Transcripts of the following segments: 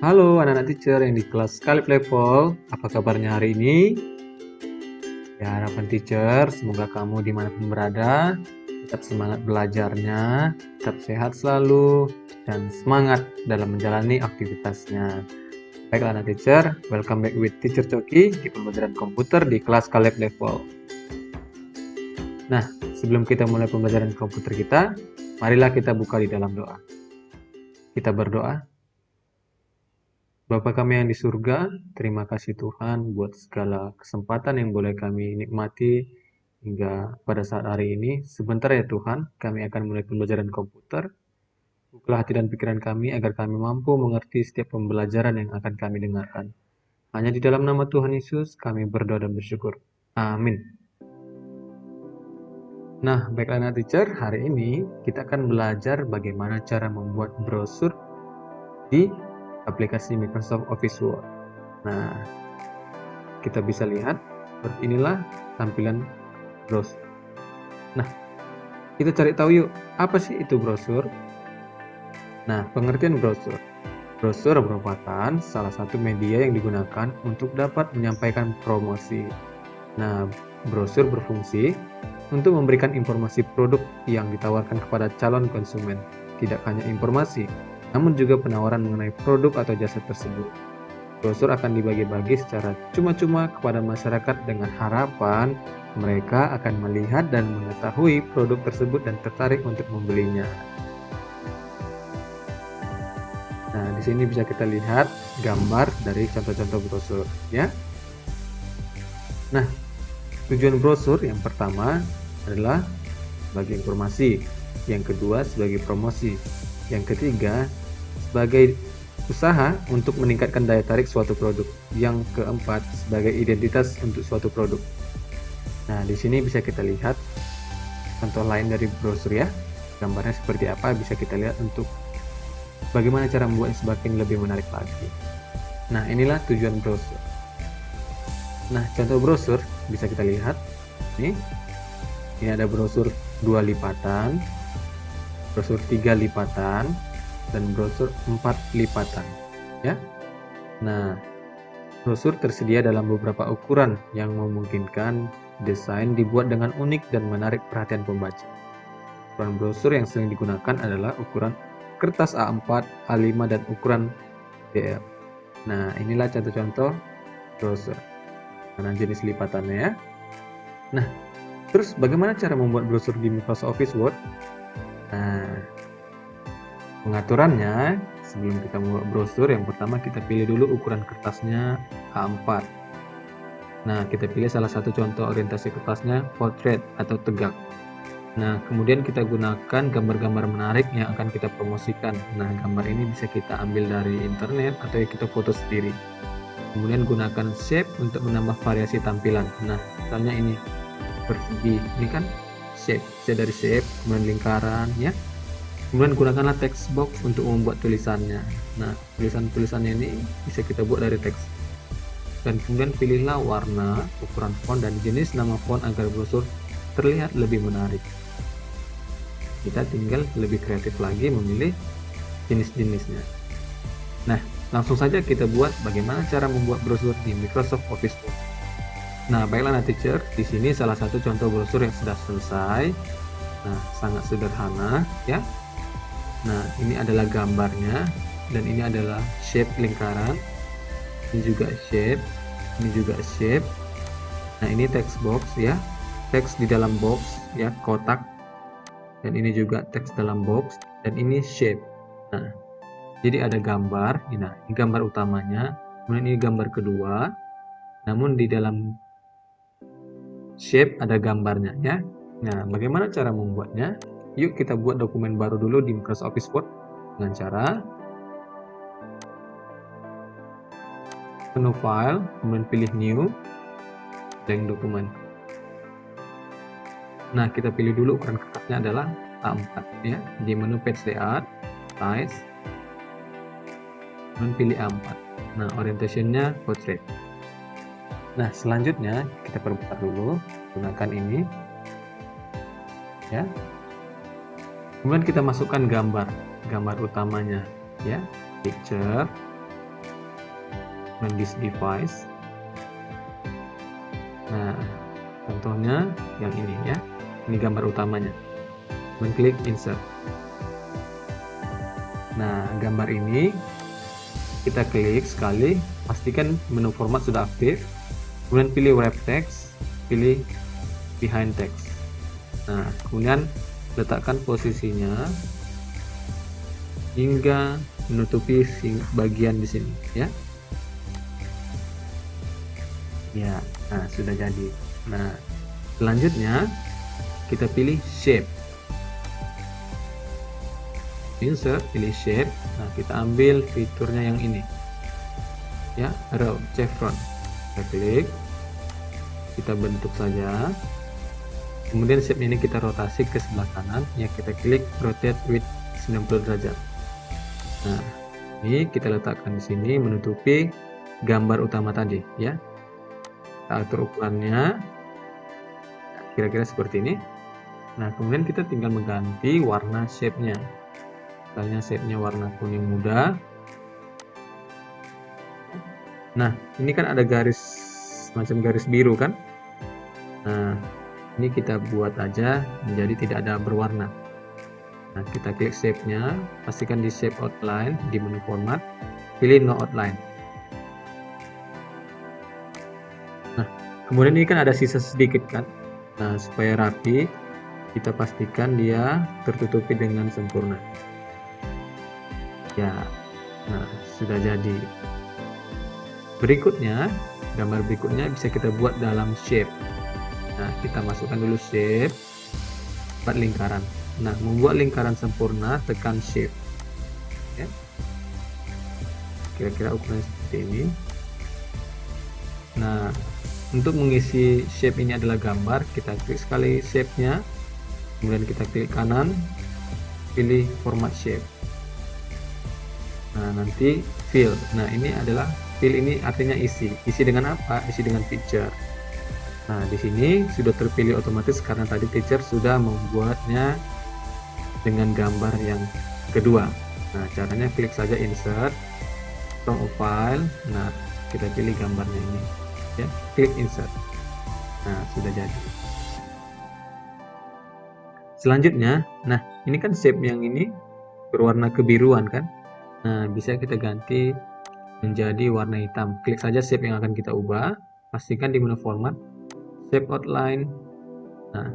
Halo anak-anak teacher yang di kelas Kalib Level, apa kabarnya hari ini? Ya, harapan teacher, semoga kamu dimanapun berada, tetap semangat belajarnya, tetap sehat selalu, dan semangat dalam menjalani aktivitasnya. Baiklah anak teacher, welcome back with teacher Coki di pembelajaran komputer di kelas Kalib Level. Nah, sebelum kita mulai pembelajaran komputer kita, marilah kita buka di dalam doa. Kita berdoa. Bapa kami yang di surga, terima kasih Tuhan buat segala kesempatan yang boleh kami nikmati hingga pada saat hari ini. Sebentar ya Tuhan, kami akan mulai pembelajaran komputer. Bukalah hati dan pikiran kami agar kami mampu mengerti setiap pembelajaran yang akan kami dengarkan. Hanya di dalam nama Tuhan Yesus kami berdoa dan bersyukur. Amin. Nah, baiklah anak teacher, hari ini kita akan belajar bagaimana cara membuat brosur di aplikasi Microsoft Office Word. Nah, kita bisa lihat seperti inilah tampilan brosur. Nah, kita cari tahu yuk, apa sih itu brosur? Nah, pengertian brosur. Brosur merupakan salah satu media yang digunakan untuk dapat menyampaikan promosi. Nah, brosur berfungsi untuk memberikan informasi produk yang ditawarkan kepada calon konsumen. Tidak hanya informasi, namun juga penawaran mengenai produk atau jasa tersebut. Brosur akan dibagi-bagi secara cuma-cuma kepada masyarakat dengan harapan mereka akan melihat dan mengetahui produk tersebut dan tertarik untuk membelinya. Nah, di sini bisa kita lihat gambar dari contoh-contoh brosur, ya. Nah, tujuan brosur yang pertama adalah sebagai informasi, yang kedua sebagai promosi, yang ketiga sebagai usaha untuk meningkatkan daya tarik suatu produk. Yang keempat, sebagai identitas untuk suatu produk. Nah, di sini bisa kita lihat contoh lain dari brosur ya. Gambarnya seperti apa bisa kita lihat untuk bagaimana cara membuatnya semakin lebih menarik lagi. Nah, inilah tujuan brosur. Nah, contoh brosur bisa kita lihat. Ini ada brosur 2 lipatan, brosur 3 lipatan, dan brosur 4 lipatan, ya. Nah, brosur tersedia dalam beberapa ukuran yang memungkinkan desain dibuat dengan unik dan menarik perhatian pembaca. Ukuran brosur yang sering digunakan adalah ukuran kertas A4, A5, dan ukuran BL. Nah, inilah contoh-contoh brosur. Nah, jenis lipatannya ya. Nah, terus bagaimana cara membuat brosur di Microsoft Office Word? Nah, pengaturannya, sebelum kita membuat brosur, yang pertama kita pilih dulu ukuran kertasnya A4. Nah, kita pilih salah satu contoh orientasi kertasnya portrait atau tegak. Nah, kemudian kita gunakan gambar-gambar menarik yang akan kita promosikan. Nah, gambar ini bisa kita ambil dari internet atau kita foto sendiri. Kemudian gunakan shape untuk menambah variasi tampilan. Nah, misalnya ini persegi, ini kan shape, dari shape, kemudian lingkaran, ya. Kemudian gunakanlah text box untuk membuat tulisannya. Nah, tulisan-tulisannya ini bisa kita buat dari teks. Dan kemudian pilihlah warna, ukuran font, dan jenis nama font agar brosur terlihat lebih menarik. Kita tinggal lebih kreatif lagi memilih jenis-jenisnya. Nah, langsung saja kita buat bagaimana cara membuat brosur di Microsoft Office Word. Nah, baiklah anak teacher, di sini salah satu contoh brosur yang sudah selesai. Nah, sangat sederhana, ya. Nah, ini adalah gambarnya, dan ini adalah shape lingkaran, ini juga shape, ini juga shape. Nah, ini text box ya, teks di dalam box ya, kotak, dan ini juga teks dalam box, dan ini shape. Nah, jadi ada gambar, ini gambar utamanya, kemudian ini gambar kedua, namun di dalam shape ada gambarnya ya. Nah, bagaimana cara membuatnya? Yuk kita buat dokumen baru dulu di Microsoft Office Word dengan cara menu file, kemudian pilih new, blank dokumen. Nah, kita pilih dulu ukuran kertasnya adalah A4 ya. Di menu page layout, size, kemudian pilih A4. Nah, orientationnya portrait. Nah, selanjutnya kita perbentar dulu, gunakan ini ya. Kemudian kita masukkan gambar utamanya ya, picture. run this device. Nah, contohnya yang ini ya. Ini gambar utamanya. Klik insert. Nah, gambar ini kita klik sekali, pastikan menu format sudah aktif. Kemudian pilih wrap text, pilih behind text. Nah, kemudian letakkan posisinya hingga menutupi bagian di sini ya. Ya, nah sudah jadi. Nah, selanjutnya kita pilih shape. Insert, pilih shape. Nah, kita ambil fiturnya yang ini. Ya, arrow chevron. Kita klik. Kita bentuk saja. Kemudian shape ini kita rotasi ke sebelah kanan. Ya, kita klik rotate with 90 derajat. Nah, ini kita letakkan di sini menutupi gambar utama tadi, ya. Kita atur ukurannya kira-kira seperti ini. Nah, kemudian kita tinggal mengganti warna shape-nya. Misalnya shape-nya warna kuning muda. Nah, ini kan ada garis macam garis biru kan? Nah, ini kita buat aja menjadi tidak ada berwarna. Nah, kita klik shape-nya, pastikan di shape outline di menu format, pilih no outline. Nah, kemudian ini kan ada sisa sedikit kan? Nah, supaya rapi, kita pastikan dia tertutupi dengan sempurna. Ya, nah sudah jadi. Berikutnya, gambar berikutnya bisa kita buat dalam shape. Nah, kita masukkan dulu shape, buat lingkaran. Nah, membuat lingkaran sempurna, tekan shift. Ya. Kira-kira ukurannya seperti ini. Nah, untuk mengisi shape ini adalah gambar, kita klik sekali shape-nya, kemudian kita klik kanan, pilih format shape. Nah, nanti fill. Nah, ini adalah fill, ini artinya isi. Isi dengan apa? Isi dengan picture. Nah, di sini sudah terpilih otomatis karena tadi teacher sudah membuatnya dengan gambar yang kedua. Nah, caranya klik saja insert from a file. Nah, kita pilih gambarnya ini. Ya, klik insert. Nah, sudah jadi. Selanjutnya, nah ini kan shape yang ini berwarna kebiruan kan? Nah, bisa kita ganti menjadi warna hitam. Klik saja shape yang akan kita ubah. Pastikan di menu format, shape outline. Nah,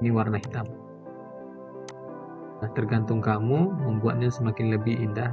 ini warna hitam. Nah, tergantung kamu membuatnya semakin lebih indah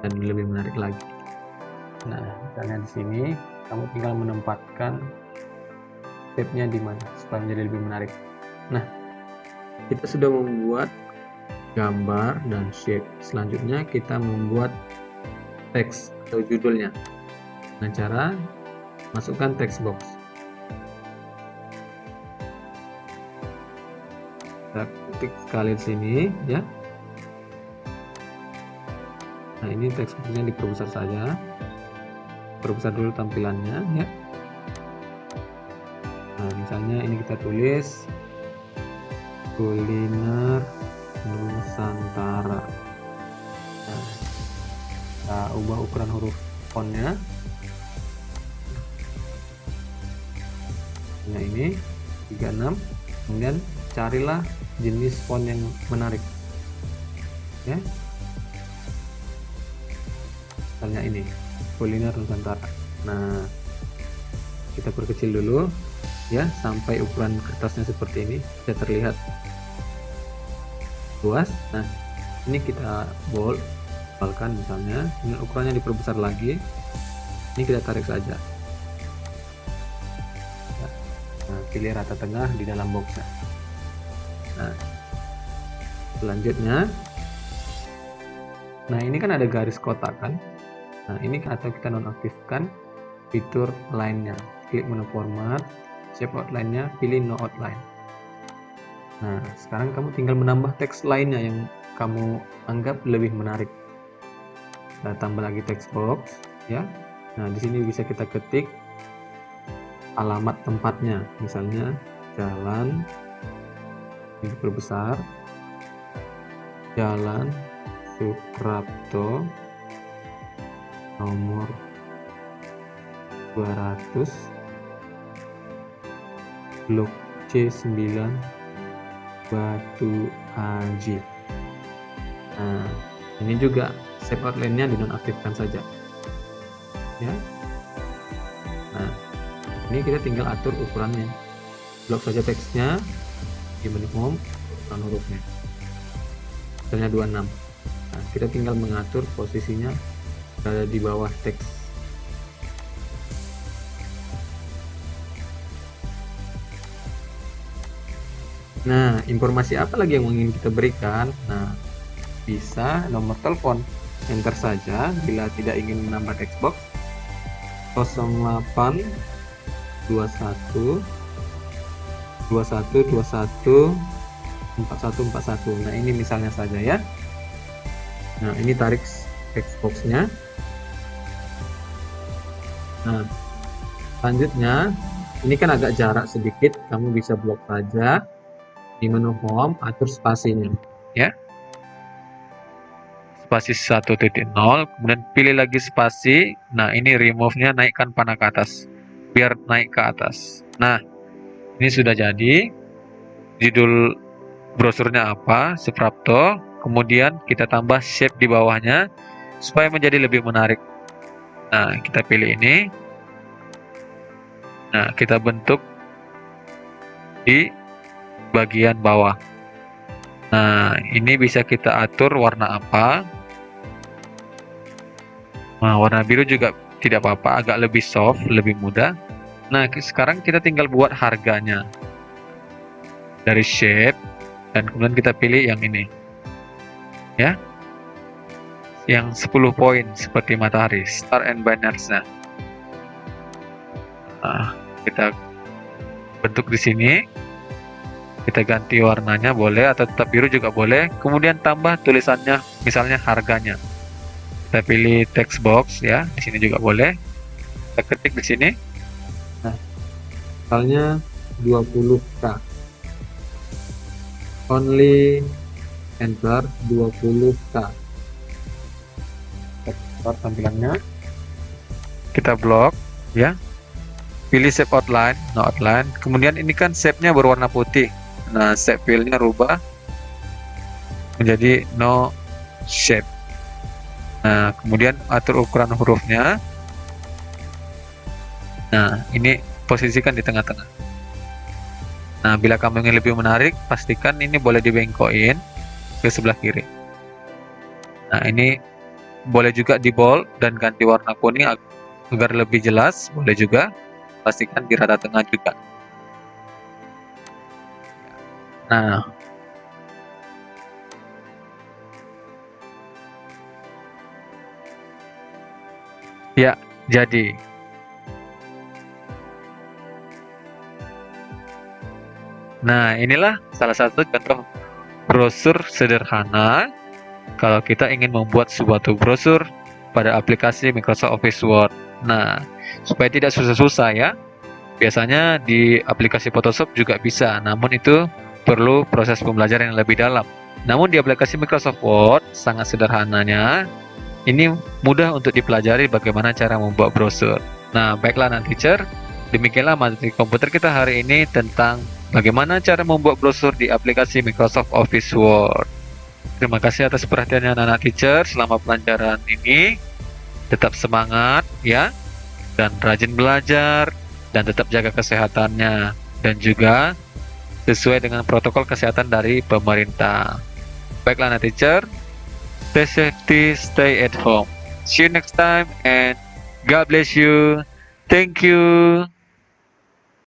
dan lebih menarik lagi. Nah, misalnya di sini kamu tinggal menempatkan shape-nya di mana supaya menjadi lebih menarik. Nah, kita sudah membuat gambar dan shape. Selanjutnya kita membuat teks atau judulnya. Dengan cara masukkan text box. Kita ketik sekali di sini ya. Nah, ini text boxnya diperbesar saja. Perbesar dulu tampilannya ya. Nah, misalnya ini kita tulis kuliner Nusantara. Nah, kita ubah ukuran huruf fontnya. Nah, ini 36. Kemudian carilah jenis font yang menarik. Ya. Misalnya ini, kuliner Nusantara. Nah, kita perkecil dulu ya sampai ukuran kertasnya seperti ini, bisa terlihat luas. Nah, ini kita bold, tebalkan misalnya, ini ukurannya diperbesar lagi. Ini kita tarik saja. Nah, pilih rata tengah di dalam boxnya. Nah, selanjutnya, nah ini kan ada garis kotak kan. Nah, ini atau kita nonaktifkan fitur lainnya. Klik menu format, shape outline-nya, pilih no outline. Nah, sekarang kamu tinggal menambah teks lainnya yang kamu anggap lebih menarik. Nah, tambah lagi text box, ya. Nah, di sini bisa kita ketik alamat tempatnya, misalnya jalan, ini diperbesar, Jalan Suprapto nomor 200 blok C9 Batu Haji. Nah, ini juga save outline-nya dinonaktifkan saja ya. Nah, ini kita tinggal atur ukurannya, blok saja teksnya di menu home, ukuran hurufnya misalnya 26. Nah, kita tinggal mengatur posisinya berada di bawah teks. Nah, informasi apa lagi yang ingin kita berikan? Nah, bisa nomor telepon, enter saja bila tidak ingin menambah text box, 08 21 21 21 4141. Nah, ini misalnya saja ya. Nah, ini tarik text box-nya. Nah, selanjutnya ini kan agak jarak sedikit, kamu bisa blok saja di menu home, atur spasinya ya, spasi 1.0, kemudian pilih lagi spasi. Nah, ini remove-nya naikkan panah ke atas biar naik ke atas. Nah, ini sudah jadi. Judul brosurnya apa, Suprapto, kemudian kita tambah shape di bawahnya supaya menjadi lebih menarik. Nah, kita pilih ini. Nah, kita bentuk di bagian bawah. Nah, ini bisa kita atur warna apa. Nah, warna biru juga tidak apa-apa, agak lebih soft, lebih mudah. Nah, sekarang kita tinggal buat harganya dari shape, dan kemudian kita pilih yang ini ya, yang 10 poin seperti matahari, star and banners-nya. Nah, kita bentuk di sini. Kita ganti warnanya boleh, atau tetap biru juga boleh. Kemudian tambah tulisannya, misalnya harganya. Kita pilih text box ya, di sini juga boleh. Kita ketik di sini. Nah, misalnya 20k. Only, enter 20k. Kita keluar tampilannya. Kita blok ya. Pilih shape outline, no outline. Kemudian ini kan shape-nya berwarna putih. Nah, shape fill-nya rubah menjadi no shape. Nah, kemudian atur ukuran hurufnya. Nah, ini posisikan di tengah-tengah. Nah, bila kamu ingin lebih menarik, pastikan ini boleh dibengkokin ke sebelah kiri. Nah, ini boleh juga di bold dan ganti warna kuning agar lebih jelas, boleh juga. Pastikan di rata tengah juga. Nah, ya, jadi. Nah, inilah salah satu contoh brosur sederhana kalau kita ingin membuat suatu brosur pada aplikasi Microsoft Office Word. Nah, supaya tidak susah-susah ya, biasanya di aplikasi Photoshop juga bisa, namun itu perlu proses pembelajaran yang lebih dalam. Namun di aplikasi Microsoft Word, sangat sederhananya, ini mudah untuk dipelajari bagaimana cara membuat brosur. Nah, baiklah anak teacher, demikianlah materi komputer kita hari ini tentang bagaimana cara membuat brosur di aplikasi Microsoft Office Word. Terima kasih atas perhatiannya anak-anak teacher selama pelajaran ini. Tetap semangat ya, dan rajin belajar, dan tetap jaga kesehatannya, dan juga sesuai dengan protokol kesehatan dari pemerintah. Baiklah anak teacher, stay safety, stay at home. See you next time, and God bless you. Thank you.